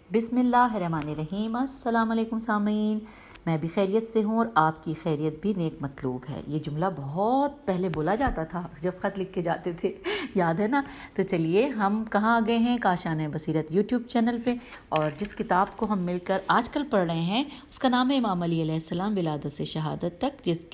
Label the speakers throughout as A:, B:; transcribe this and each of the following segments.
A: بسم اللہ الرحمن الرحیم۔ السلام علیکم سامعین، میں بھی خیریت سے ہوں اور آپ کی خیریت بھی نیک مطلوب ہے۔ یہ جملہ بہت پہلے بولا جاتا تھا جب خط لکھ کے جاتے تھے، یاد ہے نا؟ تو چلیے ہم کہاں آ گئے ہیں، کاشانِ بصیرت یوٹیوب چینل پہ، اور جس کتاب کو ہم مل کر آج کل پڑھ رہے ہیں اس کا نام ہے امام علی علیہ السلام ولادت سے شہادت تک، جس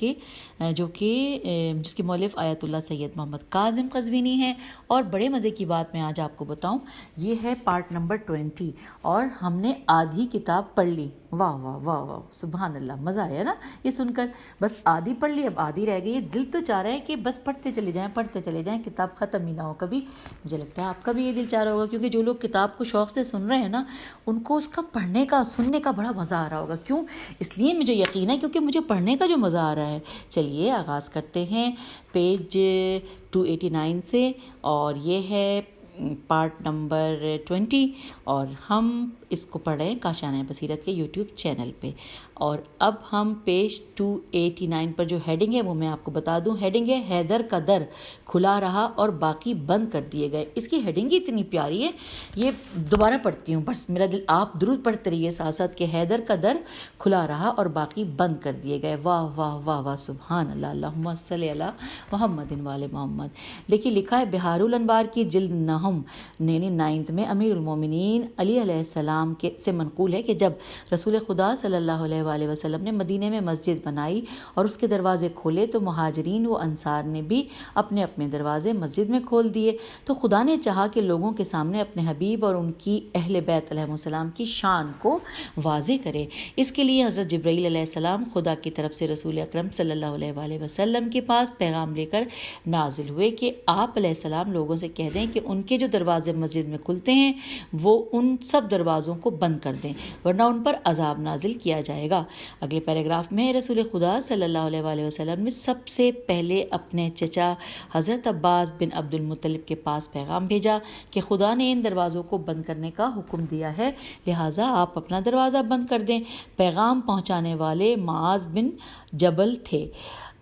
A: کے مؤلف آیت اللہ سید محمد کاظم قزوینی ہیں۔ اور بڑے مزے کی بات میں آج آپ کو بتاؤں، یہ ہے پارٹ نمبر 20 اور ہم نے آدھی کتاب پڑھ لی۔ واہ واہ واہ واہ، سبحان اللہ، مزہ آیا نا یہ سن کر؟ بس آدھی پڑھ لی، اب آدھی رہ گئی ہے۔ دل تو چاہ رہا ہے کہ بس پڑھتے چلے جائیں، کتاب ختم ہی نہ ہو کبھی۔ مجھے لگتا ہے آپ کا بھی یہ دل چاہ رہا ہوگا، کیونکہ جو لوگ کتاب کو شوق سے سن رہے ہیں نا، ان کو اس کا پڑھنے کا، سننے کا بڑا مزہ آ رہا ہوگا۔ کیوں؟ اس لیے مجھے یقین ہے کیونکہ مجھے پڑھنے کا جو مزہ آ رہا ہے۔ چلیے آغاز کرتے ہیں پیج 289 سے، اور یہ ہے پارٹ نمبر 20، اور ہم اس کو پڑھ رہے ہیں کاشانِ بصیرت کے یوٹیوب چینل پہ۔ اور اب ہم پیج 289 پر جو ہیڈنگ ہے وہ میں آپ کو بتا دوں۔ ہیڈنگ ہے حیدر کا در کھلا رہا اور باقی بند کر دیے گئے۔ اس کی ہیڈنگ ہی اتنی پیاری ہے، یہ دوبارہ پڑھتی ہوں، بس میرا دل آپ درود پڑھتے رہیے ساتھ ساتھ کہ حیدر کا در کھلا رہا اور باقی بند کر دیے گئے۔ واہ واہ واہ واہ، سبحان اللہ، اللہم صلی علی محمد وآل محمد۔ دیکھیے لکھا ہے بہار الانوار کی جلد نہم 9 میں امیر المومنین علی علیہ السلام سے منقول ہے کہ جب رسول خدا صلی اللہ علیہ وآلہ وسلم نے مدینے میں مسجد بنائی اور اس کے دروازے کھولے تو مہاجرین و انصار نے بھی اپنے اپنے دروازے مسجد میں کھول دیے۔ تو خدا نے چاہا کہ لوگوں کے سامنے اپنے حبیب اور ان کی اہل بیت علیہ السلام کی شان کو واضح کرے۔ اس کے لیے حضرت جبرائیل علیہ السلام خدا کی طرف سے رسول اکرم صلی اللہ علیہ وآلہ وسلم کے پاس پیغام لے کر نازل ہوئے کہ آپ علیہ السلام لوگوں سے کہہ دیں کہ ان کے جو دروازے مسجد میں کھلتے ہیں وہ ان سب دروازوں کو بند کر دیں، ورنہ ان پر عذاب نازل کیا جائے گا۔ اگلے پیراگراف میں رسول خدا صلی اللہ علیہ وآلہ وسلم نے سب سے پہلے اپنے چچا حضرت عباس بن عبد المطلب کے پاس پیغام بھیجا کہ خدا نے ان دروازوں کو بند کرنے کا حکم دیا ہے، لہٰذا آپ اپنا دروازہ بند کر دیں۔ پیغام پہنچانے والے معاذ بن جبل تھے۔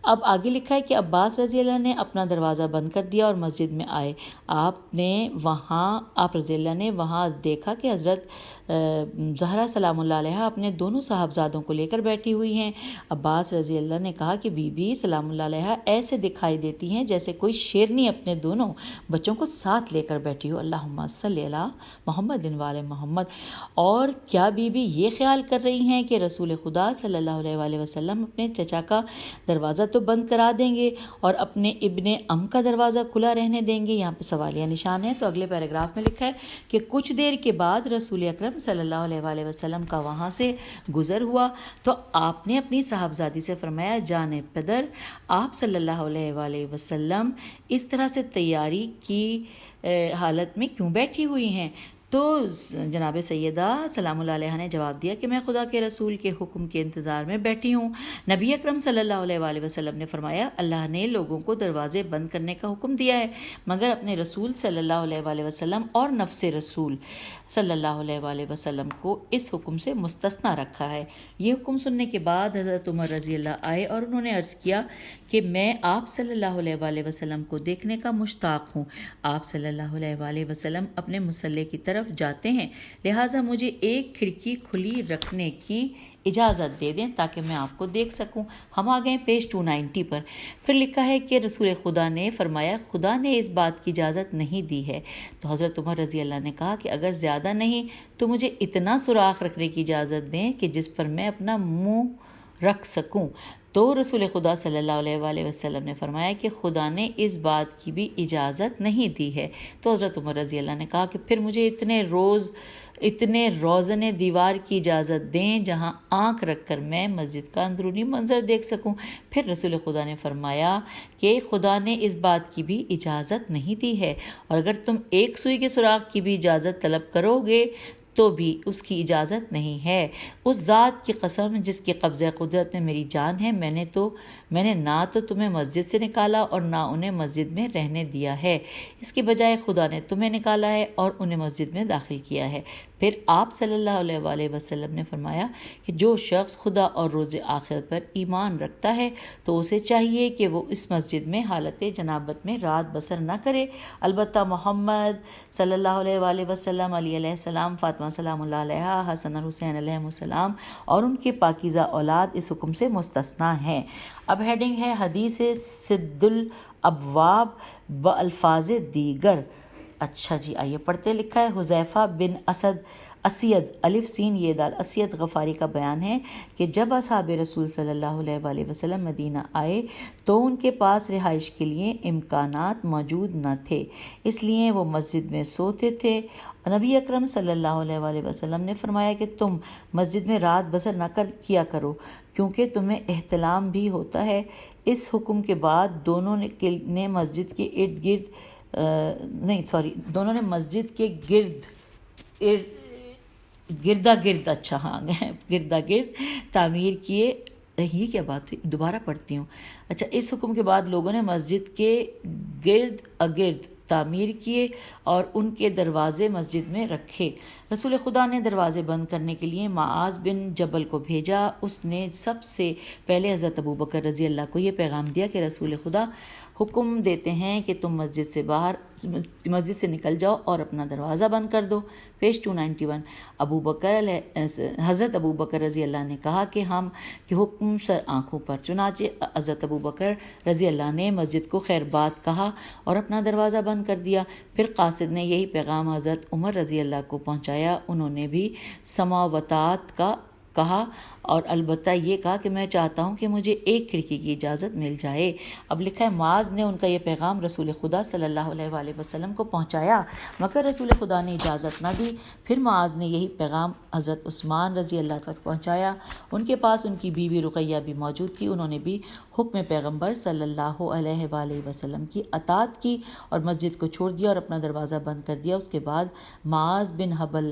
A: اب آگے لکھا ہے کہ عباس رضی اللہ نے اپنا دروازہ بند کر دیا اور مسجد میں آئے۔ آپ رضی اللہ نے وہاں دیکھا کہ حضرت زہرا سلام اللہ علیہ اپنے دونوں صاحبزادوں کو لے کر بیٹھی ہوئی ہیں۔ عباس رضی اللہ نے کہا کہ بی بی سلام اللہ علیہ ایسے دکھائی دیتی ہیں جیسے کوئی شیرنی اپنے دونوں بچوں کو ساتھ لے کر بیٹھی ہو، اللہم صلی علی محمد وآل محمد۔ اور کیا بی بی یہ خیال کر رہی ہیں کہ رسول خدا صلی اللہ علیہ وآلہ وسلم اپنے چچا کا دروازہ تو بند کرا دیں گے اور اپنے ابن ام کا دروازہ کھلا رہنے دیں گے؟ یہاں پہ سوالیہ نشان ہے۔ تو اگلے پیراگراف میں لکھا ہے کہ کچھ دیر کے بعد رسول اکرم صلی اللہ علیہ وآلہ وسلم کا وہاں سے گزر ہوا تو آپ نے اپنی صاحبزادی سے فرمایا، جان پدر، آپ صلی اللہ علیہ وآلہ وسلم اس طرح سے تیاری کی حالت میں کیوں بیٹھی ہوئی ہیں؟ تو جناب سیدہ سلام اللہ علیہ نے جواب دیا کہ میں خدا کے رسول کے حکم کے انتظار میں بیٹھی ہوں۔ نبی اکرم صلی اللہ علیہ وآلہ وسلم نے فرمایا، اللہ نے لوگوں کو دروازے بند کرنے کا حکم دیا ہے، مگر اپنے رسول صلی اللہ علیہ وآلہ وسلم اور نفس رسول صلی اللہ علیہ وآلہ وسلم کو اس حکم سے مستثنی رکھا ہے۔ یہ حکم سننے کے بعد حضرت عمر رضی اللہ آئے اور انہوں نے عرض کیا کہ میں آپ صلی اللہ علیہ وآلہ وسلم کو دیکھنے کا مشتاق ہوں۔ آپ صلی اللہ علیہ وآلہ وسلم اپنے مصلی کی طرف جاتے ہیں، لہٰذا مجھے ایک کھڑکی کھلی رکھنے کی اجازت دے دیں تاکہ میں آپ کو دیکھ سکوں۔ ہم آ گئے پیج 290 پر۔ پھر لکھا ہے کہ رسول خدا نے فرمایا، خدا نے اس بات کی اجازت نہیں دی ہے۔ تو حضرت عمر رضی اللہ نے کہا کہ اگر زیادہ نہیں تو مجھے اتنا سوراخ رکھنے کی اجازت دیں کہ جس پر میں اپنا منہ رکھ سکوں۔ تو رسول خدا صلی اللہ علیہ وآلہ وسلم نے فرمایا کہ خدا نے اس بات کی بھی اجازت نہیں دی ہے۔ تو حضرت عمر رضی اللہ نے کہا کہ پھر مجھے اتنے روزن دیوار کی اجازت دیں جہاں آنکھ رکھ کر میں مسجد کا اندرونی منظر دیکھ سکوں۔ پھر رسول خدا نے فرمایا کہ خدا نے اس بات کی بھی اجازت نہیں دی ہے، اور اگر تم ایک سوئی کے سوراخ کی بھی اجازت طلب کرو گے تو بھی اس کی اجازت نہیں ہے۔ اس ذات کی قسم جس کی قبضہ قدرت میں میری جان ہے، میں نے نہ تو تمہیں مسجد سے نکالا اور نہ انہیں مسجد میں رہنے دیا ہے، اس کی بجائے خدا نے تمہیں نکالا ہے اور انہیں مسجد میں داخل کیا ہے۔ پھر آپ صلی اللہ علیہ وآلہ وسلم نے فرمایا کہ جو شخص خدا اور روز آخرت پر ایمان رکھتا ہے تو اسے چاہیے کہ وہ اس مسجد میں حالت جنابت میں رات بسر نہ کرے۔ البتہ محمد صلی اللہ علیہ وآلہ وسلم، علی علیہ السلام، فاطمہ سلام اللہ علیہا، حسن اور حسین علیہ السلام اور ان کے پاکیزہ اولاد اس حکم سے مستثنیٰ ہیں۔ اب ہیڈنگ ہے حدیث سد الابواب بالفاظ دیگر۔ اچھا جی، آئیے پڑھتے۔ لکھا ہے حذیفہ بن اسید الف سین یہ دال اسید غفاری کا بیان ہے کہ جب اصحاب رسول صلی اللہ علیہ وآلہ وسلم مدینہ آئے تو ان کے پاس رہائش کے لیے امکانات موجود نہ تھے، اس لیے وہ مسجد میں سوتے تھے۔ نبی اکرم صلی اللہ علیہ وآلہ وسلم نے فرمایا کہ تم مسجد میں رات بسر نہ کیا کرو کیونکہ تمہیں احتلام بھی ہوتا ہے۔ اس حکم کے بعد دونوں نے مسجد کے ارد گرد دونوں نے مسجد کے گردا گرد تعمیر کیے۔ یہ کیا بات ہوئی، دوبارہ پڑھتی ہوں۔ اچھا، اس حکم کے بعد لوگوں نے مسجد کے گرد تعمیر کیے اور ان کے دروازے مسجد میں رکھے۔ رسول خدا نے دروازے بند کرنے کے لیے معاذ بن جبل کو بھیجا۔ اس نے سب سے پہلے حضرت ابوبکر رضی اللہ کو یہ پیغام دیا کہ رسول خدا حکم دیتے ہیں کہ تم مسجد سے نکل جاؤ اور اپنا دروازہ بند کر دو۔ پیج 291۔ حضرت ابوبکر رضی اللہ نے کہا کہ حکم سر آنکھوں پر۔ چنانچہ حضرت ابوبکر رضی اللہ نے مسجد کو خیر بات کہا اور اپنا دروازہ بند کر دیا۔ پھر قاصد نے یہی پیغام حضرت عمر رضی اللہ کو پہنچایا۔ انہوں نے بھی سماوتات کا کہا اور البتہ یہ کہا کہ میں چاہتا ہوں کہ مجھے ایک کھڑکی کی اجازت مل جائے۔ اب لکھا ہے معاذ نے ان کا یہ پیغام رسول خدا صلی اللہ علیہ وآلہ وسلم کو پہنچایا مگر رسول خدا نے اجازت نہ دی۔ پھر معاذ نے یہی پیغام حضرت عثمان رضی اللہ تک پہنچایا۔ ان کے پاس ان کی بیوی رقیہ بھی موجود تھی۔ انہوں نے بھی حکم پیغمبر صلی اللہ علیہ وآلہ وسلم کی اطاعت کی اور مسجد کو چھوڑ دیا اور اپنا دروازہ بند کر دیا۔ اس کے بعد معاذ بن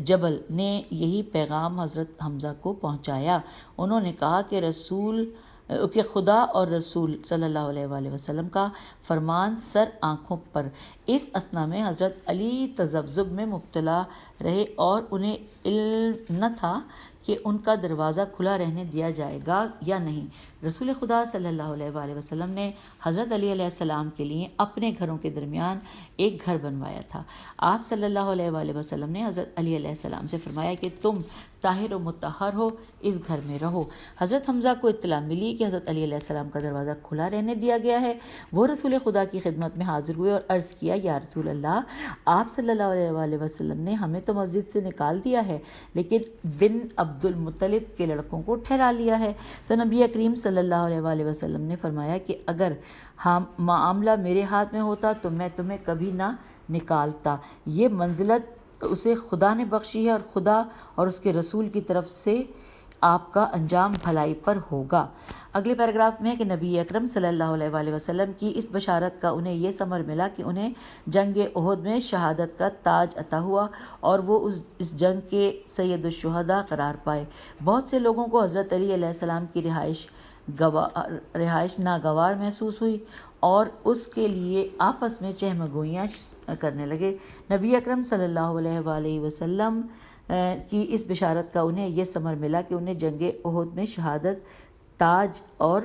A: جبل نے یہی پیغام حضرت حمزہ کو پہنچایا۔ انہوں نے کہا کہ خدا اور رسول صلی اللہ علیہ وآلہ وسلم کا فرمان سر آنکھوں پر۔ اس اثنا میں حضرت علی تذبذب میں مبتلا رہے اور انہیں علم نہ تھا کہ ان کا دروازہ کھلا رہنے دیا جائے گا یا نہیں۔ رسول خدا صلی اللہ علیہ وآلہ وسلم نے حضرت علی علیہ السلام کے لیے اپنے گھروں کے درمیان ایک گھر بنوایا تھا۔ آپ صلی اللہ علیہ وآلہ وسلم نے حضرت علی علیہ السلام سے فرمایا کہ تم طاہر و مطہر ہو، اس گھر میں رہو۔ حضرت حمزہ کو اطلاع ملی کہ حضرت علی علیہ السلام کا دروازہ کھلا رہنے دیا گیا ہے۔ وہ رسول خدا کی خدمت میں حاضر ہوئے اور عرض کیا، یا رسول اللہ، آپ صلی اللہ علیہ وآلہ وسلم نے ہمیں تو مسجد سے نکال دیا ہے لیکن بن عبد المطلب کے لڑکوں کو ٹھہرا لیا ہے۔ تو نبی کریم صلی اللہ علیہ وآلہ وسلم نے فرمایا کہ اگر معاملہ میرے ہاتھ میں ہوتا تو میں تمہیں کبھی نہ نکالتا۔ یہ منزلت اسے خدا نے بخشی ہے اور خدا اور اس کے رسول کی طرف سے آپ کا انجام بھلائی پر ہوگا۔ اگلے پیراگراف میں ہے کہ نبی اکرم صلی اللہ علیہ وآلہ وسلم کی اس بشارت کا انہیں یہ ثمر ملا کہ انہیں جنگ احد میں شہادت کا تاج عطا ہوا اور وہ اس جنگ کے سید الشہداء قرار پائے۔ بہت سے لوگوں کو حضرت علی علیہ السلام کی رہائش ناگوار محسوس ہوئی اور اس کے لیے آپس میں چہمگوئیاں کرنے لگے۔ نبی اکرم صلی اللہ علیہ وآلہ وسلم کی اس بشارت کا انہیں یہ ثمر ملا کہ انہیں جنگ احد میں شہادت تاج اور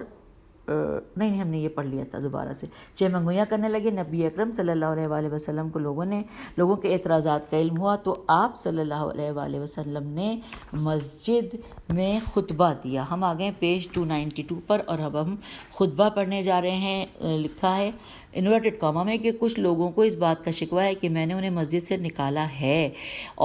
A: ہم نے یہ پڑھ لیا تھا دوبارہ سے، چہمگوئیاں کرنے لگے۔ نبی اکرم صلی اللہ علیہ وآلہ وسلم کو لوگوں کے اعتراضات کا علم ہوا تو آپ صلی اللہ علیہ وآلہ وسلم نے مسجد میں خطبہ دیا۔ ہم آ گئے پیج 292 پر اور اب ہم خطبہ پڑھنے جا رہے ہیں۔ لکھا ہے انورٹڈ کاما میں کہ کچھ لوگوں کو اس بات کا شکوہ ہے کہ میں نے انہیں مسجد سے نکالا ہے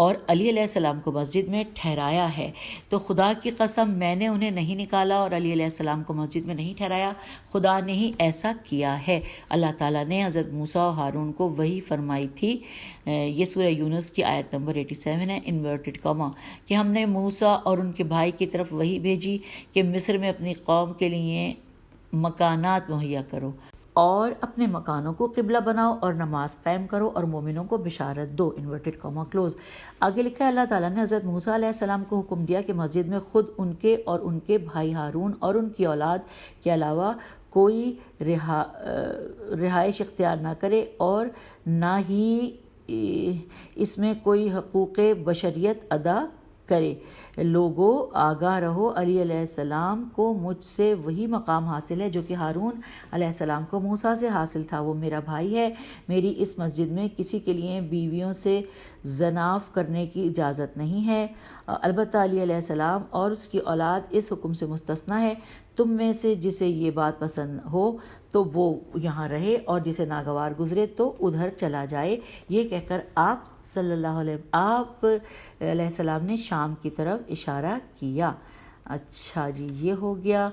A: اور علی علیہ السلام کو مسجد میں ٹھہرایا ہے۔ تو خدا کی قسم، میں نے انہیں نہیں نکالا اور علی علیہ السلام کو مسجد میں نہیں ٹھہرایا، خدا نے ہی ایسا کیا ہے۔ اللہ تعالیٰ نے حضرت موسیٰ و ہارون کو وحی فرمائی تھی۔ یہ سورہ یونس کی آیت نمبر 87 ہے، انورٹڈ کاما، کہ ہم نے موسیٰ اور ان کے بھائی کی طرف وحی بھیجی کہ مصر میں اپنی قوم کے لیے مکانات مہیا کرو اور اپنے مکانوں کو قبلہ بناؤ اور نماز قائم کرو اور مومنوں کو بشارت دو، انورٹڈ کاما کلوز۔ آگے لکھا ہے اللہ تعالیٰ نے حضرت موسیٰ علیہ السلام کو حکم دیا کہ مسجد میں خود ان کے اور ان کے بھائی ہارون اور ان کی اولاد کے علاوہ کوئی رہائش اختیار نہ کرے اور نہ ہی اس میں کوئی حقوق بشریت ادا کرے۔ لوگوں آگاہ رہو، علی علیہ السلام کو مجھ سے وہی مقام حاصل ہے جو کہ ہارون علیہ السلام کو موسیٰ سے حاصل تھا۔ وہ میرا بھائی ہے۔ میری اس مسجد میں کسی کے لیے بیویوں سے زناف کرنے کی اجازت نہیں ہے، البتہ علی علیہ السلام اور اس کی اولاد اس حکم سے مستثنیٰ ہے۔ تم میں سے جسے یہ بات پسند ہو تو وہ یہاں رہے اور جسے ناگوار گزرے تو ادھر چلا جائے۔ یہ کہہ کر آپ علیہ السلام نے شام کی طرف اشارہ کیا۔ اچھا جی، یہ ہو گیا،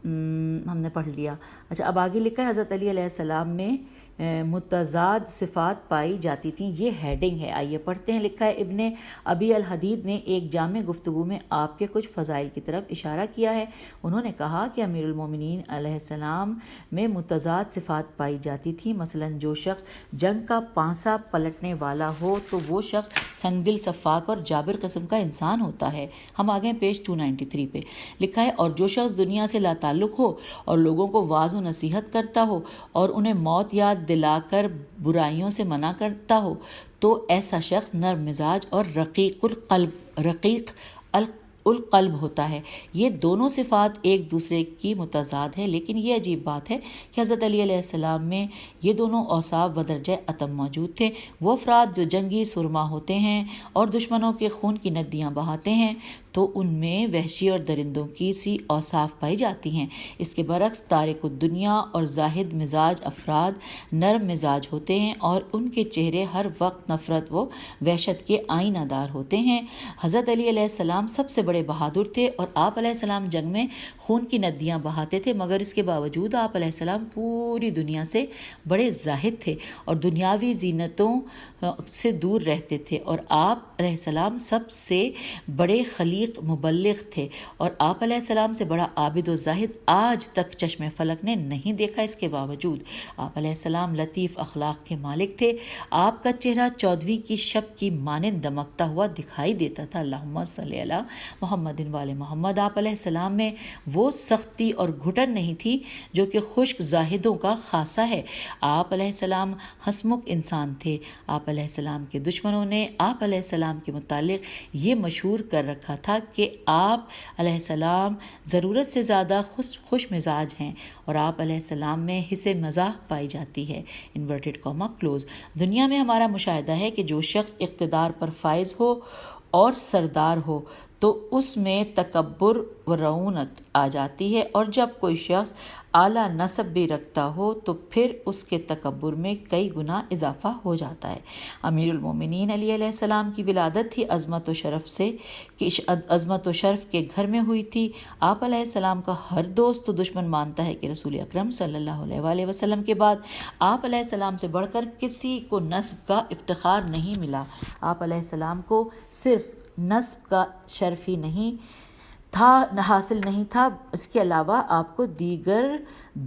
A: ہم نے پڑھ لیا۔ اچھا، اب آگے لکھا ہے حضرت علی علیہ السلام میں متضاد صفات پائی جاتی تھیں، یہ ہیڈنگ ہے، آئیے پڑھتے ہیں۔ لکھا ہے ابن ابی الحدید نے ایک جامع گفتگو میں آپ کے کچھ فضائل کی طرف اشارہ کیا ہے۔ انہوں نے کہا کہ امیر المومنین علیہ السلام میں متضاد صفات پائی جاتی تھیں، مثلاً جو شخص جنگ کا پانسا پلٹنے والا ہو تو وہ شخص سنگ دل، صفاک اور جابر قسم کا انسان ہوتا ہے۔ ہم آگے پیج 293 پہ لکھا ہے، اور جو شخص دنیا سے لا تعلق ہو اور لوگوں کو واعظ و نصیحت کرتا ہو اور انہیں موت یاد دلا کر برائیوں سے منع کرتا ہو تو ایسا شخص نرم مزاج اور رقیق القلب ہوتا ہے۔ یہ دونوں صفات ایک دوسرے کی متضاد ہیں، لیکن یہ عجیب بات ہے کہ حضرت علی علیہ السلام میں یہ دونوں اوصاف بدرجہ اتم موجود تھے۔ وہ افراد جو جنگی سرما ہوتے ہیں اور دشمنوں کے خون کی ندیاں بہاتے ہیں تو ان میں وحشی اور درندوں کی سی اوصاف پائی جاتی ہیں۔ اس کے برعکس تارک الدنیا اور زاہد مزاج افراد نرم مزاج ہوتے ہیں اور ان کے چہرے ہر وقت نفرت و وحشت کے آئینہ دار ہوتے ہیں۔ حضرت علی علیہ السلام سب سے بڑے بہادر تھے اور آپ علیہ السلام جنگ میں خون کی ندیاں بہاتے تھے، مگر اس کے باوجود آپ علیہ السلام پوری دنیا سے بڑے زاہد تھے اور دنیاوی زینتوں سے دور رہتے تھے، اور آپ علیہ السلام سب سے بڑے خلیق مبلغ تھے، اور آپ علیہ السلام سے بڑا عابد و زاہد آج تک چشم فلک نے نہیں دیکھا۔ اس کے باوجود آپ علیہ السلام لطیف اخلاق کے مالک تھے۔ آپ کا چہرہ 14ویں کی شب کی مانند دمکتا ہوا دکھائی دیتا تھا۔ اللہم صلی علی محمد وآل محمد۔ آپ علیہ السلام میں وہ سختی اور گھٹن نہیں تھی جو کہ خشک زاہدوں کا خاصہ ہے۔ آپ علیہ السلام ہنسمکھ انسان تھے۔ آپ علیہ السلام کے دشمنوں نے آپ علیہ السلام کے متعلق یہ مشہور کر رکھا تھا کہ آپ علیہ السلام ضرورت سے زیادہ خوش مزاج ہیں اور آپ علیہ السلام میں حصے مزاح پائی جاتی ہے۔ Inverted comma close. دنیا میں ہمارا مشاہدہ ہے کہ جو شخص اقتدار پر فائز ہو اور سردار ہو تو اس میں تکبر و رعونت آ جاتی ہے، اور جب کوئی شخص اعلیٰ نسب بھی رکھتا ہو تو پھر اس کے تکبر میں کئی گنا اضافہ ہو جاتا ہے۔ امیر المومنین علی علیہ السلام کی ولادت ہی عظمت و شرف کے گھر میں ہوئی تھی۔ آپ علیہ السلام کا ہر دوست و دشمن مانتا ہے کہ رسول اکرم صلی اللہ علیہ وآلہ وسلم کے بعد آپ علیہ السلام سے بڑھ کر کسی کو نسب کا افتخار نہیں ملا۔ آپ علیہ السلام کو صرف نسب کا شرف ہی نہیں تھا حاصل نہیں تھا، اس کے علاوہ آپ کو دیگر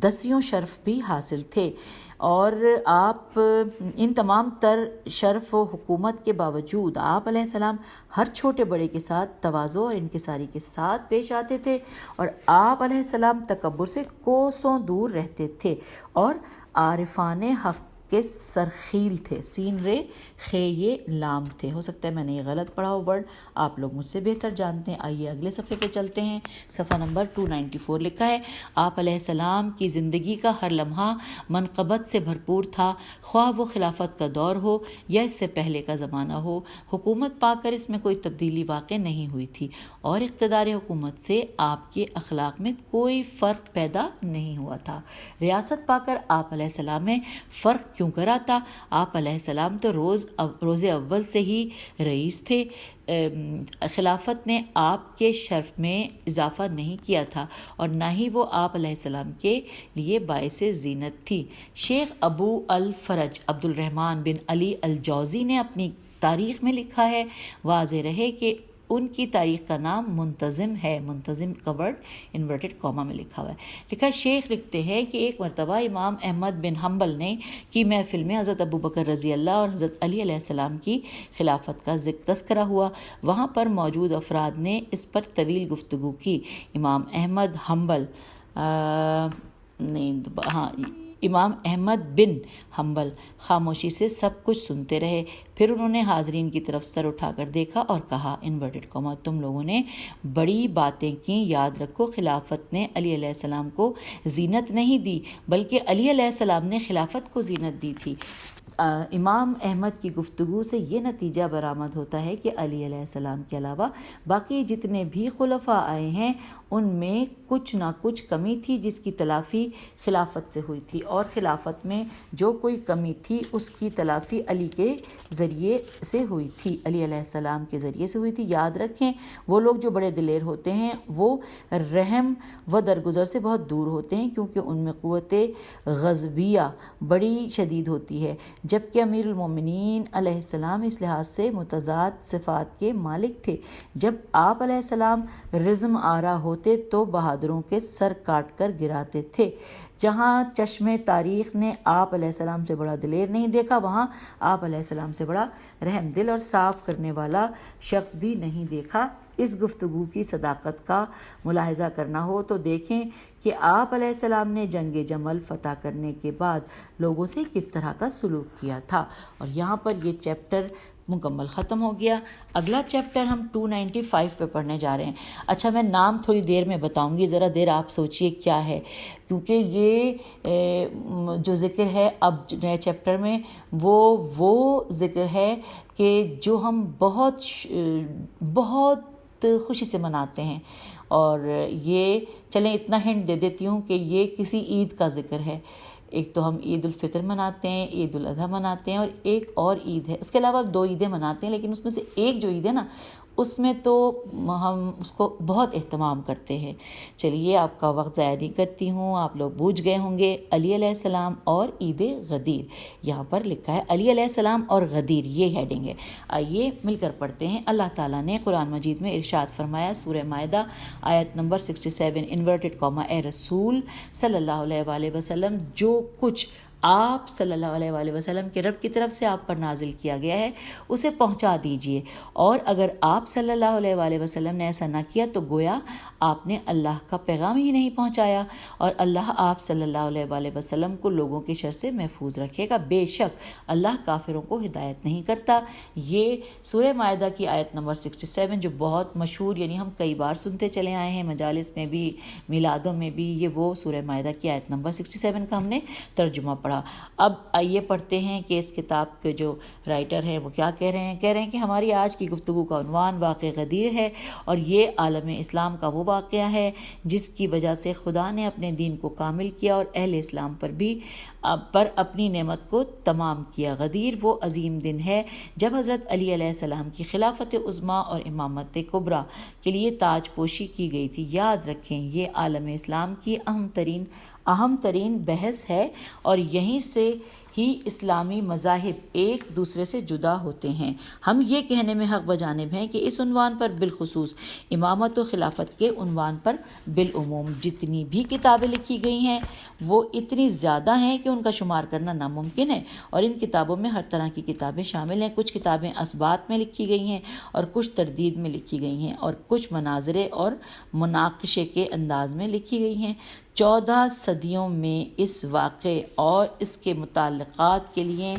A: 10 شرف بھی حاصل تھے، اور آپ ان تمام تر شرف و حکومت کے باوجود آپ علیہ السلام ہر چھوٹے بڑے کے ساتھ تواضع اور انکساری کے ساتھ پیش آتے تھے، اور آپ علیہ السلام تکبر سے کوسوں دور رہتے تھے اور عارفان حق کے سرخیل تھے۔ سین رے خے لام تھے۔ ہو سکتا ہے میں نے یہ غلط پڑھا ہو ورڈ، آپ لوگ مجھ سے بہتر جانتے ہیں۔ آئیے اگلے صفحے پہ چلتے ہیں۔ صفحہ نمبر 294 لکھا ہے، آپ علیہ السلام کی زندگی کا ہر لمحہ منقبت سے بھرپور تھا، خواہ وہ خلافت کا دور ہو یا اس سے پہلے کا زمانہ ہو۔ حکومت پا کر اس میں کوئی تبدیلی واقع نہیں ہوئی تھی، اور اقتدار حکومت سے آپ کے اخلاق میں کوئی فرق پیدا نہیں ہوا تھا۔ ریاست پا کر آپ علیہ السلام میں فرق کیوں کرا تھا؟ آپ علیہ السلام تو روز اول سے ہی رئیس تھے۔ خلافت نے آپ کے شرف میں اضافہ نہیں کیا تھا، اور نہ ہی وہ آپ علیہ السلام کے لیے باعث زینت تھی۔ شیخ ابو الفرج عبد الرحمن بن علی الجوزی نے اپنی تاریخ میں لکھا ہے، واضح رہے کہ ان کی تاریخ کا نام منتظم ہے۔ منتظم کا ورڈ انورٹڈ کاما میں لکھا ہوا ہے۔ لکھا شیخ لکھتے ہیں کہ ایک مرتبہ امام احمد بن حنبل نے کی محفل میں حضرت ابو بکر رضی اللہ اور حضرت علی علیہ السلام کی خلافت کا تذکرہ ہوا۔ وہاں پر موجود افراد نے اس پر طویل گفتگو کی۔ امام احمد بن حنبل خاموشی سے سب کچھ سنتے رہے۔ پھر انہوں نے حاضرین کی طرف سر اٹھا کر دیکھا اور کہا انورٹڈ کاما تم لوگوں نے بڑی باتیں کی، یاد رکھو خلافت نے علی علیہ السلام کو زینت نہیں دی بلکہ علی علیہ السلام نے خلافت کو زینت دی تھی۔ امام احمد کی گفتگو سے یہ نتیجہ برآمد ہوتا ہے کہ علی علیہ السلام کے علاوہ باقی جتنے بھی خلفاء آئے ہیں ان میں کچھ نہ کچھ کمی تھی جس کی تلافی خلافت سے ہوئی تھی، اور خلافت میں جو کوئی کمی تھی اس کی تلافی علی کے ذریعے سے ہوئی تھی، علی علیہ السلام کے ذریعے سے ہوئی تھی۔ یاد رکھیں وہ لوگ جو بڑے دلیر ہوتے ہیں وہ رحم و درگزر سے بہت دور ہوتے ہیں، کیونکہ ان میں قوت غضبیہ بڑی شدید ہوتی ہے، جبکہ امیر المومنین علیہ السلام اس لحاظ سے متضاد صفات کے مالک تھے۔ جب آپ علیہ السلام رزم آرا ہوتے تو بہادروں کے سر کاٹ کر گراتے تھے۔ جہاں چشم تاریخ نے آپ علیہ السلام سے بڑا دلیر نہیں دیکھا، وہاں آپ علیہ السلام سے بڑا رحم دل اور صاف کرنے والا شخص بھی نہیں دیکھا۔ اس گفتگو کی صداقت کا ملاحظہ کرنا ہو تو دیکھیں کہ آپ علیہ السلام نے جنگ جمل فتح کرنے کے بعد لوگوں سے کس طرح کا سلوک کیا تھا۔ اور یہاں پر یہ چیپٹر مکمل ختم ہو گیا۔ اگلا چیپٹر ہم 295 پہ پڑھنے جا رہے ہیں۔ اچھا میں نام تھوڑی دیر میں بتاؤں گی، ذرا دیر آپ سوچئے کیا ہے، کیونکہ یہ جو ذکر ہے اب نئے چیپٹر میں وہ ذکر ہے کہ جو ہم بہت خوشی سے مناتے ہیں، اور یہ چلیں اتنا ہنٹ دے دیتی ہوں کہ یہ کسی عید کا ذکر ہے۔ ایک تو ہم عید الفطر مناتے ہیں، عید الاضحیٰ مناتے ہیں، اور ایک اور عید ہے، اس کے علاوہ 2 عیدیں مناتے ہیں، لیکن اس میں سے ایک جو عید ہے نا اس میں تو ہم اس کو بہت اہتمام کرتے ہیں۔ چلیے آپ کا وقت ضائع نہیں کرتی ہوں، آپ لوگ بوجھ گئے ہوں گے، علی علیہ السلام اور عید غدیر۔ یہاں پر لکھا ہے علی علیہ السلام اور غدیر، یہ ہیڈنگ ہے۔ آئیے مل کر پڑھتے ہیں۔ اللہ تعالیٰ نے قرآن مجید میں ارشاد فرمایا، سورہ مائدہ آیت نمبر 67 انورٹڈ کاما، اے رسول صلی اللہ علیہ وآلہ وسلم جو کچھ آپ صلی اللہ علیہ وآلہ وسلم کے رب کی طرف سے آپ پر نازل کیا گیا ہے اسے پہنچا دیجئے، اور اگر آپ صلی اللہ علیہ وآلہ وسلم نے ایسا نہ کیا تو گویا آپ نے اللہ کا پیغام ہی نہیں پہنچایا، اور اللہ آپ صلی اللہ علیہ وآلہ وسلم کو لوگوں کے شر سے محفوظ رکھے گا۔ بے شک اللہ کافروں کو ہدایت نہیں کرتا۔ یہ سورہ مائدہ کی آیت نمبر 67 جو بہت مشہور، یعنی ہم کئی بار سنتے چلے آئے ہیں، مجالس میں بھی میلادوں میں بھی، یہ وہ سورہ مائدہ کی آیت نمبر 67 کا ہم نے ترجمہ پڑھا۔ اب آئیے پڑھتے ہیں کہ اس کتاب کے جو رائٹر ہیں وہ کیا کہہ رہے ہیں کہ ہماری آج کی گفتگو کا عنوان واقع غدیر ہے، اور یہ عالم اسلام کا وہ واقعہ ہے جس کی وجہ سے خدا نے اپنے دین کو کامل کیا اور اہل اسلام پر اپنی نعمت کو تمام کیا۔ غدیر وہ عظیم دن ہے جب حضرت علی علیہ السلام کی خلافت عظمیٰ اور امامت کبریٰ کے لیے تاج پوشی کی گئی تھی۔ یاد رکھیں یہ عالم اسلام کی اہم ترین بحث ہے، اور یہیں سے ہی اسلامی مذاہب ایک دوسرے سے جدا ہوتے ہیں۔ ہم یہ کہنے میں حق بجانب ہیں کہ اس عنوان پر بالخصوص امامت و خلافت کے عنوان پر بالعموم جتنی بھی کتابیں لکھی گئی ہیں وہ اتنی زیادہ ہیں کہ ان کا شمار کرنا ناممکن ہے، اور ان کتابوں میں ہر طرح کی کتابیں شامل ہیں۔ کچھ کتابیں اثبات میں لکھی گئی ہیں اور کچھ تردید میں لکھی گئی ہیں، اور کچھ مناظرے اور مناقشے کے انداز میں لکھی گئی ہیں۔ 14 صدیوں میں اس واقعے اور اس کے متعلقات کے لیے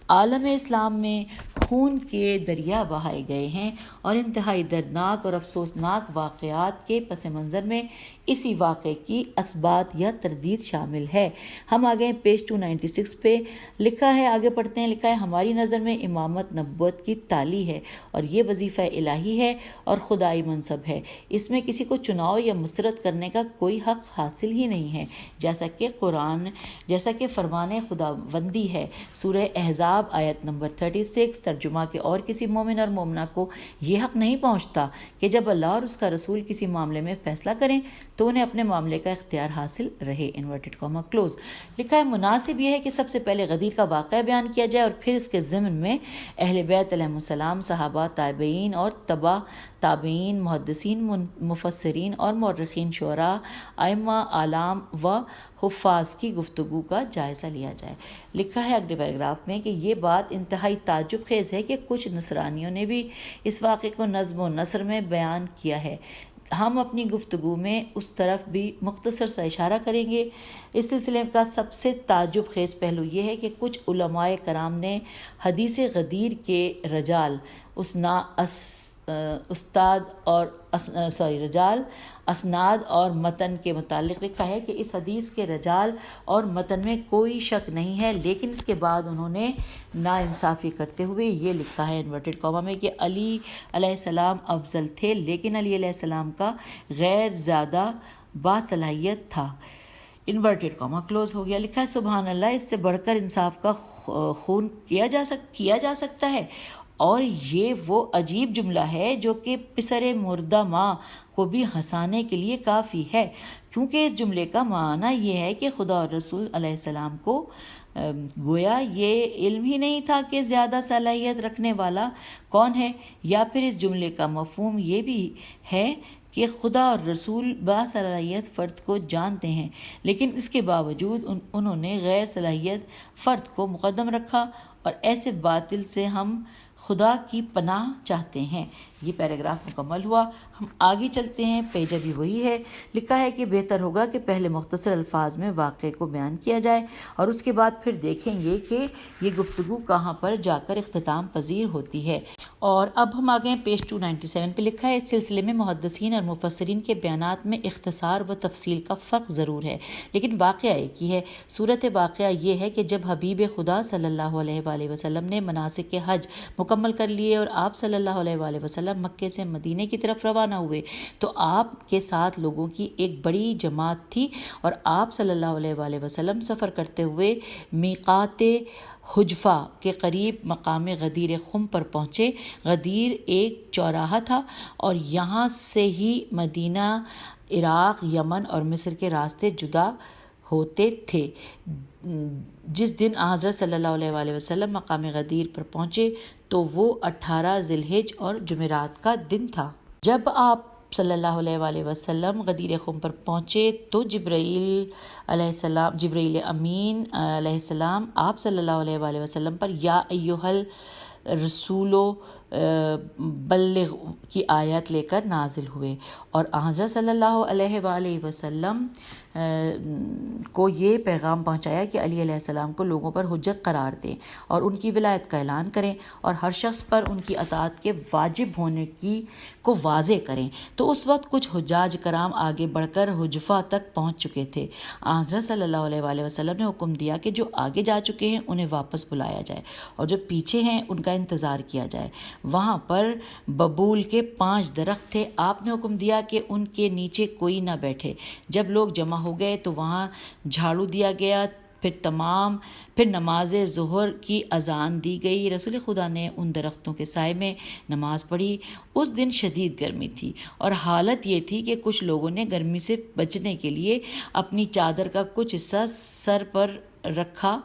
A: عالم اسلام میں خون کے دریا بہائے گئے ہیں، اور انتہائی دردناک اور افسوسناک واقعات کے پس منظر میں اسی واقعے کی اثبات یا تردید شامل ہے۔ ہم آگے پیج 296 پہ لکھا ہے، آگے پڑھتے ہیں، لکھا ہے ہماری نظر میں امامت نبوت کی تالی ہے، اور یہ وظیفہ الہی ہے اور خدائی منصب ہے۔ اس میں کسی کو چناؤ یا مسرت کرنے کا کوئی حق حاصل ہی نہیں ہے، جیسا کہ فرمان خداوندی ہے۔ سورہ احزاب آیت نمبر 36 ترجمہ کے اور کسی مومن اور مومنہ کو یہ حق نہیں پہنچتا کہ جب اللہ اور اس کا رسول کسی معاملے میں فیصلہ کریں تو انہیں اپنے معاملے کا اختیار حاصل رہے۔ Inverted comma close. لکھا ہے مناسب یہ ہے کہ سب سے پہلے غدیر کا واقعہ بیان کیا جائے، اور پھر اس کے ضمن میں اہل بیت علیہ السلام، صحابہ، تابعین اور تبع تابعین، محدثین، مفسرین اور مورخین، شعراء، ائمہ اعلام و حفاظ کی گفتگو کا جائزہ لیا جائے۔ لکھا ہے اگلے پیراگراف میں کہ یہ بات انتہائی تعجب خیز ہے کہ کچھ نصرانیوں نے بھی اس واقعے کو نظم و نثر میں بیان کیا ہے، ہم اپنی گفتگو میں اس طرف بھی مختصر سا اشارہ کریں گے۔ اس سلسلے کا سب سے تعجب خیز پہلو یہ ہے کہ کچھ علماء کرام نے حدیث غدیر کے رجال اسناد اور متن کے متعلق لکھا ہے کہ اس حدیث کے رجال اور متن میں کوئی شک نہیں ہے، لیکن اس کے بعد انہوں نے ناانصافی کرتے ہوئے یہ لکھا ہے انورٹڈ کاما میں کہ علی علیہ السلام افضل تھے، لیکن علی علیہ السلام کا غیر زیادہ باصلاحیت تھا، انورٹڈ کاما کلوز ہو گیا۔ لکھا ہے سبحان اللہ، اس سے بڑھ کر انصاف کا خون کیا جا سکتا ہے، اور یہ وہ عجیب جملہ ہے جو کہ پسر مردہ ماں کو بھی ہنسانے کے لیے کافی ہے، کیونکہ اس جملے کا معنی یہ ہے کہ خدا اور رسول علیہ السلام کو گویا یہ علم ہی نہیں تھا کہ زیادہ صلاحیت رکھنے والا کون ہے، یا پھر اس جملے کا مفہوم یہ بھی ہے کہ خدا اور رسول باصلاحیت فرد کو جانتے ہیں، لیکن اس کے باوجود انہوں نے غیر صلاحیت فرد کو مقدم رکھا، اور ایسے باطل سے ہم خدا کی پناہ چاہتے ہیں۔ یہ پیراگراف مکمل ہوا۔ ہم آگے چلتے ہیں، پیج ابھی وہی ہے۔ لکھا ہے کہ بہتر ہوگا کہ پہلے مختصر الفاظ میں واقعے کو بیان کیا جائے، اور اس کے بعد پھر دیکھیں گے کہ یہ گفتگو کہاں پر جا کر اختتام پذیر ہوتی ہے۔ اور اب ہم آگے ہیں پیج 297 پہ۔ لکھا ہے اس سلسلے میں محدثین اور مفسرین کے بیانات میں اختصار و تفصیل کا فرق ضرور ہے، لیکن واقعہ ایک ہی ہے۔ صورت واقعہ یہ ہے کہ جب حبیب خدا صلی اللہ علیہ وآلہ وسلم نے مناسک حج مکمل کر لیے اور آپ صلی اللہ علیہ وآلہ وسلم مکے سے مدینہ کی طرف روانہ ہوئے، تو آپ کے ساتھ لوگوں کی ایک بڑی جماعت تھی، اور آپ صلی اللہ علیہ وآلہ وسلم سفر کرتے ہوئے میقات حجفہ کے قریب مقام غدیر خم پر پہنچے۔ غدیر ایک چوراہا تھا، اور یہاں سے ہی مدینہ، عراق، یمن اور مصر کے راستے جدا ہوتے تھے۔ جس دن حضرت صلی اللہ علیہ وآلہ وسلم مقام غدیر پر پہنچے تو وہ 18 ذی الحجہ اور جمعرات کا دن تھا۔ جب آپ صلی اللہ علیہ وآلہ وسلم غدیر خم پر پہنچے تو جبرائیل امین علیہ السلام آپ صلی اللہ علیہ وآلہ وسلم پر یا ایھا الرسول بلغ کی آیت لے کر نازل ہوئے، اور حضرت صلی اللہ علیہ وآلہ وسلم کو یہ پیغام پہنچایا کہ علی علیہ السلام کو لوگوں پر حجت قرار دیں اور ان کی ولایت کا اعلان کریں، اور ہر شخص پر ان کی اطاعت کے واجب ہونے کو واضح کریں۔ تو اس وقت کچھ حجاج کرام آگے بڑھ کر حجفہ تک پہنچ چکے تھے۔ حضرت صلی اللہ علیہ وآلہ وسلم نے حکم دیا کہ جو آگے جا چکے ہیں انہیں واپس بلایا جائے، اور جو پیچھے ہیں ان کا انتظار کیا جائے۔ وہاں پر ببول کے 5 درخت تھے۔ آپ نے حکم دیا کہ ان کے نیچے کوئی نہ بیٹھے۔ جب لوگ جمع ہو گئے تو وہاں جھاڑو دیا گیا، پھر نماز ظہر کی اذان دی گئی۔ رسول خدا نے ان درختوں کے سائے میں نماز پڑھی۔ اس دن شدید گرمی تھی، اور حالت یہ تھی کہ کچھ لوگوں نے گرمی سے بچنے کے لیے اپنی چادر کا کچھ حصہ سر پر رکھا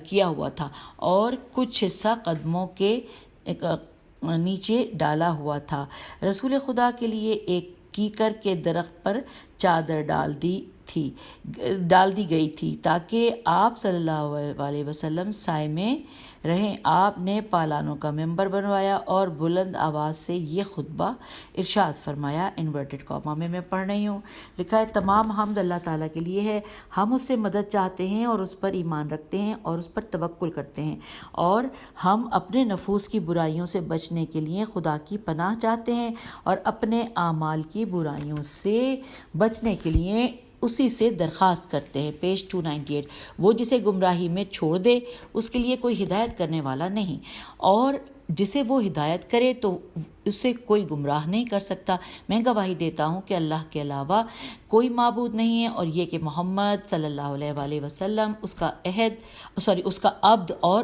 A: کیا ہوا تھا، اور کچھ حصہ قدموں کے نیچے ڈالا ہوا تھا۔ رسول خدا کے لیے ایک کیکر کے درخت پر چادر ڈال دی گئی تھی تاکہ آپ صلی اللہ علیہ وسلم سائے میں رہیں۔ آپ نے پالانوں کا ممبر بنوایا اور بلند آواز سے یہ خطبہ ارشاد فرمایا۔ انورٹڈ کاما میں پڑھ رہی ہوں۔ لکھا ہے تمام حمد اللہ تعالیٰ کے لیے ہے، ہم اس سے مدد چاہتے ہیں اور اس پر ایمان رکھتے ہیں اور اس پر توکل کرتے ہیں، اور ہم اپنے نفوس کی برائیوں سے بچنے کے لیے خدا کی پناہ چاہتے ہیں، اور اپنے اعمال کی برائیوں سے بچنے کے لیے اسی سے درخواست کرتے ہیں۔ پیج 298۔ وہ جسے گمراہی میں چھوڑ دے اس کے لیے کوئی ہدایت کرنے والا نہیں، اور جسے وہ ہدایت کرے تو اسے کوئی گمراہ نہیں کر سکتا۔ میں گواہی دیتا ہوں کہ اللہ کے علاوہ کوئی معبود نہیں ہے، اور یہ کہ محمد صلی اللہ علیہ وآلہ وسلم اس کا عبد اور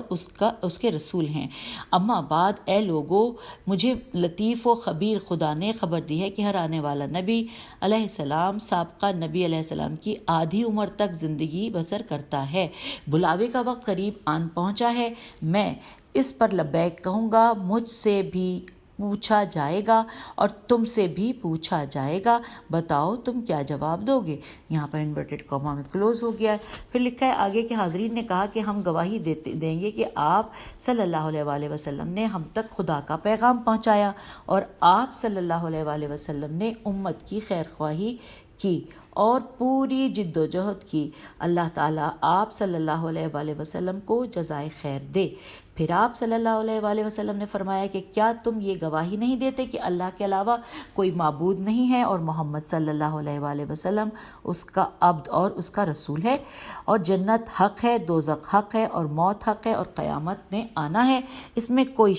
A: اس کے رسول ہیں۔ اما بعد، اے لوگو، مجھے لطیف و خبیر خدا نے خبر دی ہے کہ ہر آنے والا نبی علیہ السلام سابقہ نبی علیہ السلام کی آدھی عمر تک زندگی بسر کرتا ہے۔ بلاوے کا وقت قریب آن پہنچا ہے، میں اس پر لبیک کہوں گا۔ مجھ سے بھی پوچھا جائے گا اور تم سے بھی پوچھا جائے گا، بتاؤ تم کیا جواب دو گے۔ یہاں پر انورٹڈ کاما میں کلوز ہو گیا ہے۔ پھر لکھا ہے آگے کہ حاضرین نے کہا کہ ہم گواہی دیں گے کہ آپ صلی اللہ علیہ وآلہ وسلم نے ہم تک خدا کا پیغام پہنچایا اور آپ صلی اللہ علیہ وآلہ وسلم نے امت کی خیر خواہی کی اور پوری جد و جہد کی۔ اللہ تعالیٰ آپ صلی اللہ علیہ وآلہ وسلم کو جزائے خیر دے۔ پھر آپ صلی اللہ علیہ وآلہ وسلم نے فرمایا کہ کیا تم یہ گواہی نہیں دیتے کہ اللہ کے علاوہ کوئی معبود نہیں ہے اور محمد صلی اللہ علیہ وآلہ وسلم اس کا عبد اور اس کا رسول ہے، اور جنت حق ہے، دوزخ حق ہے، اور موت حق ہے، اور قیامت نے آنا ہے، اس میں کوئی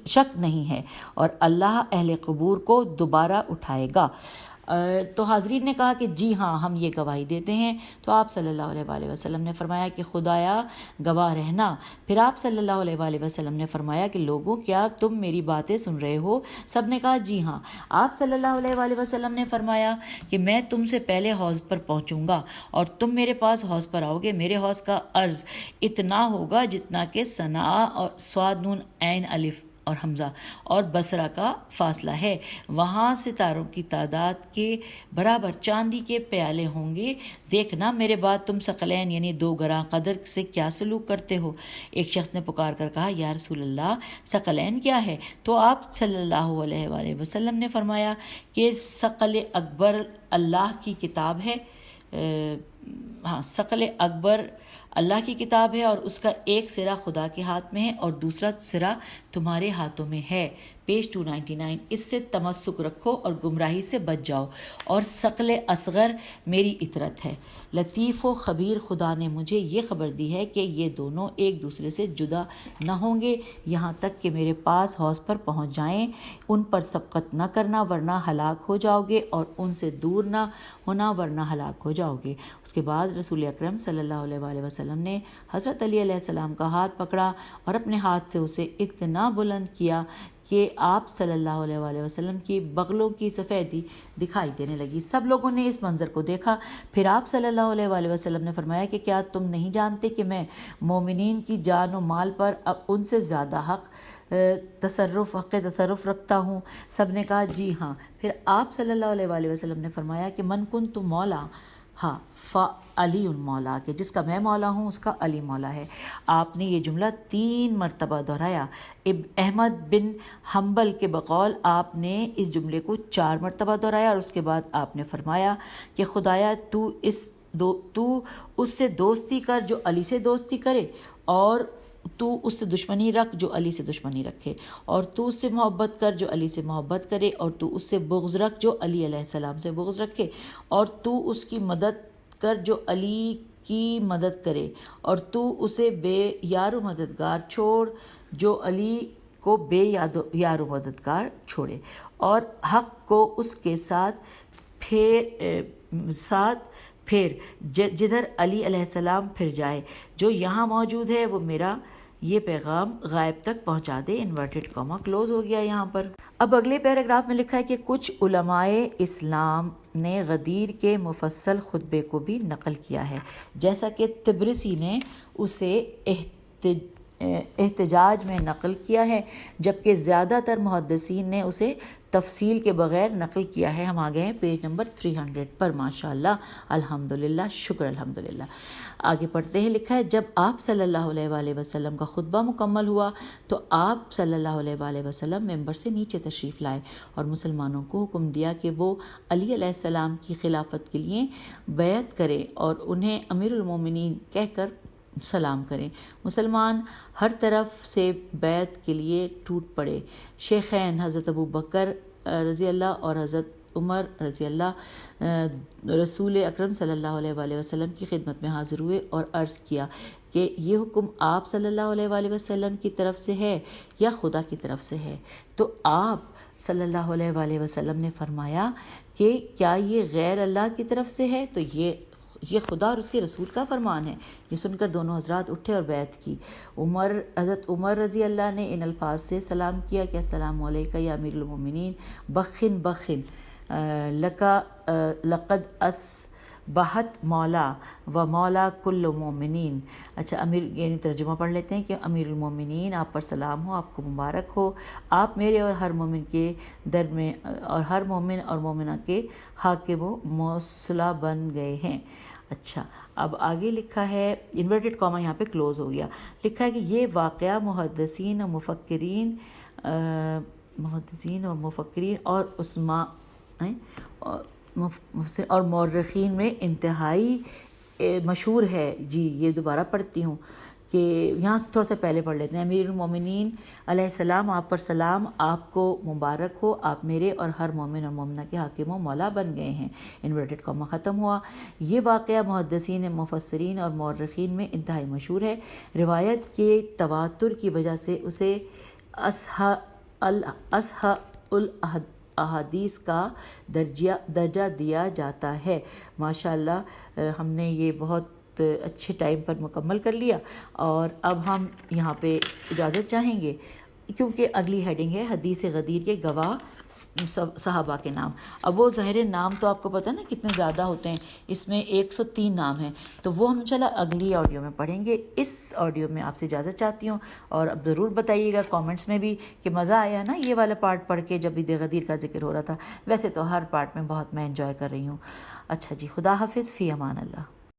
A: شک نہیں ہے، اور اللہ اہل قبور کو دوبارہ اٹھائے گا۔ تو حاضرین نے کہا کہ جی ہاں ہم یہ گواہی دیتے ہیں۔ تو آپ صلی اللہ علیہ وآلہ وسلم نے فرمایا کہ خدایا گواہ رہنا۔ پھر آپ صلی اللہ علیہ وآلہ وسلم نے فرمایا کہ لوگوں کیا تم میری باتیں سن رہے ہو؟ سب نے کہا جی ہاں۔ آپ صلی اللہ علیہ وآلہ وسلم نے فرمایا کہ میں تم سے پہلے حوض پر پہنچوں گا اور تم میرے پاس حوض پر آؤ گے۔ میرے حوض کا عرض اتنا ہوگا جتنا کہ صنعاء اور صاد نون عین الف اور حمزہ اور بصرہ کا فاصلہ ہے۔ وہاں ستاروں کی تعداد کے برابر چاندی کے پیالے ہوں گے۔ دیکھنا میرے بعد تم ثقلین یعنی 2 گراں قدر سے کیا سلوک کرتے ہو۔ ایک شخص نے پکار کر کہا یا رسول اللہ ثقلین کیا ہے؟ تو آپ صلی اللہ علیہ وآلہ وسلم نے فرمایا کہ ثقل اکبر اللہ کی کتاب ہے، ثقل اکبر اللہ کی کتاب ہے اور اس کا ایک سرا خدا کے ہاتھ میں ہے اور دوسرا سرا تمہارے ہاتھوں میں ہے۔ پیج 299۔ اس سے تمسک رکھو اور گمراہی سے بچ جاؤ، اور ثقل اصغر میری اطرت ہے۔ لطیف و خبیر خدا نے مجھے یہ خبر دی ہے کہ یہ دونوں ایک دوسرے سے جدا نہ ہوں گے یہاں تک کہ میرے پاس حوض پر پہنچ جائیں۔ ان پر سبقت نہ کرنا ورنہ ہلاک ہو جاؤ گے، اور ان سے دور نہ ہونا ورنہ ہلاک ہو جاؤ گے۔ اس کے بعد رسول اکرم صلی اللہ علیہ وآلہ وسلم نے حضرت علی علیہ السلام کا ہاتھ پکڑا اور اپنے ہاتھ سے اسے اتنا بلند کیا کہ آپ صلی اللہ علیہ وآلہ وسلم کی بغلوں کی سفیدی دکھائی دینے لگی۔ سب لوگوں نے اس منظر کو دیکھا۔ پھر آپ صلی اللہ علیہ وآلہ وسلم نے فرمایا کہ کیا تم نہیں جانتے کہ میں مومنین کی جان و مال پر اب ان سے زیادہ حق تصرف رکھتا ہوں؟ سب نے کہا جی ہاں۔ پھر آپ صلی اللہ علیہ وآلہ وسلم نے فرمایا کہ من کنت مولا ہاں علی مولا، کہ جس کا میں مولا ہوں اس کا علی مولا ہے۔ آپ نے یہ جملہ 3 مرتبہ دہرایا۔ احمد بن حنبل کے بقول آپ نے اس جملے کو 4 مرتبہ دہرایا، اور اس کے بعد آپ نے فرمایا کہ خدایا تو اس سے دوستی کر جو علی سے دوستی کرے، اور تو اس سے دشمنی رکھ جو علی سے دشمنی رکھے، اور تو اس سے محبت کر جو علی سے محبت کرے، اور تو اس سے بغض رکھ جو علی علیہ السلام سے بغض رکھے، اور تو اس کی مدد کر جو علی کی مدد کرے، اور تو اسے بے یار و مددگار چھوڑ جو علی کو بے یار و مددگار چھوڑے، اور حق کو اس کے ساتھ پھیر جدھر علی علیہ السلام پھر جائے۔ جو یہاں موجود ہے وہ میرا یہ پیغام غائب تک پہنچا دے۔ انورٹڈ کاما کلوز ہو گیا یہاں پر۔ اب اگلے پیراگراف میں لکھا ہے کہ کچھ علماء اسلام نے غدیر کے مفصل خطبے کو بھی نقل کیا ہے، جیسا کہ طبرسی نے اسے احتجاج میں نقل کیا ہے، جبکہ زیادہ تر محدثین نے اسے تفصیل کے بغیر نقل کیا ہے۔ ہم آ گئے ہیں پیج نمبر 300 پر۔ ماشاءاللہ، الحمدللہ، شکر الحمدللہ۔ آگے پڑھتے ہیں۔ لکھا ہے جب آپ صلی اللہ علیہ وآلہ وسلم کا خطبہ مکمل ہوا تو آپ صلی اللہ علیہ وآلہ وسلم ممبر سے نیچے تشریف لائے اور مسلمانوں کو حکم دیا کہ وہ علی علیہ السلام کی خلافت کے لیے بیعت کریں اور انہیں امیر المومنین کہہ کر سلام کریں۔ مسلمان ہر طرف سے بیعت کے لیے ٹوٹ پڑے۔ شیخین حضرت ابو بکر رضی اللہ اور حضرت عمر رضی اللہ رسول اکرم صلی اللہ علیہ وآلہ وسلم کی خدمت میں حاضر ہوئے اور عرض کیا کہ یہ حکم آپ صلی اللہ علیہ وآلہ وسلم کی طرف سے ہے یا خدا کی طرف سے ہے؟ تو آپ صلی اللہ علیہ وآلہ وسلم نے فرمایا کہ کیا یہ غیر اللہ کی طرف سے ہے؟ تو یہ خدا اور اس کے رسول کا فرمان ہے۔ یہ سن کر دونوں حضرات اٹھے اور بیعت کی۔ حضرت عمر رضی اللہ نے ان الفاظ سے سلام کیا کہ السلام علیکہ یا امیر المومنین، بخن لقد بہت مولا و مولا کل مومنین. اچھا امیر یعنی ترجمہ پڑھ لیتے ہیں کہ امیر المومنین آپ پر سلام ہو، آپ کو مبارک ہو، آپ میرے اور ہر مومن کے در میں اور ہر مومن اور مومنہ کے حاکم و موصلہ بن گئے ہیں. اچھا اب آگے لکھا ہے انورٹڈ کاما یہاں پہ کلوز ہو گیا، لکھا ہے کہ یہ واقعہ محدثین و مفکرین اور عصماء اور مورخین میں انتہائی مشہور ہے. جی یہ دوبارہ پڑھتی ہوں کہ یہاں سے تھوڑا سا پہلے پڑھ لیتے ہیں. امیر المومنین علیہ السلام آپ پر سلام، آپ کو مبارک ہو، آپ میرے اور ہر مومن اور مومنہ کے حاکم و مولا بن گئے ہیں. انورٹڈ کاما ختم ہوا. یہ واقعہ محدثین، مفسرین اور مورخین میں انتہائی مشہور ہے. روایت کے تواتر کی وجہ سے اسے اصحاح الاحادیث کا درجہ دیا جاتا ہے. ماشاءاللہ ہم نے یہ بہت اچھے ٹائم پر مکمل کر لیا، اور اب ہم یہاں پہ اجازت چاہیں گے کیونکہ اگلی ہیڈنگ ہے حدیث غدیر کے گواہ صحابہ کے نام. اب وہ ظاہر نام تو آپ کو پتہ نا کتنے زیادہ ہوتے ہیں، اس میں 103 نام ہیں، تو وہ ہم چلا اگلی آڈیو میں پڑھیں گے. اس آڈیو میں آپ سے اجازت چاہتی ہوں، اور اب ضرور بتائیے گا کامنٹس میں بھی کہ مزہ آیا نا یہ والا پارٹ پڑھ کے جب عید غدیر کا ذکر ہو رہا تھا. ویسے تو ہر پارٹ میں بہت میں انجوائے کر رہی ہوں. اچھا جی، خدا حافظ، فی امان اللہ.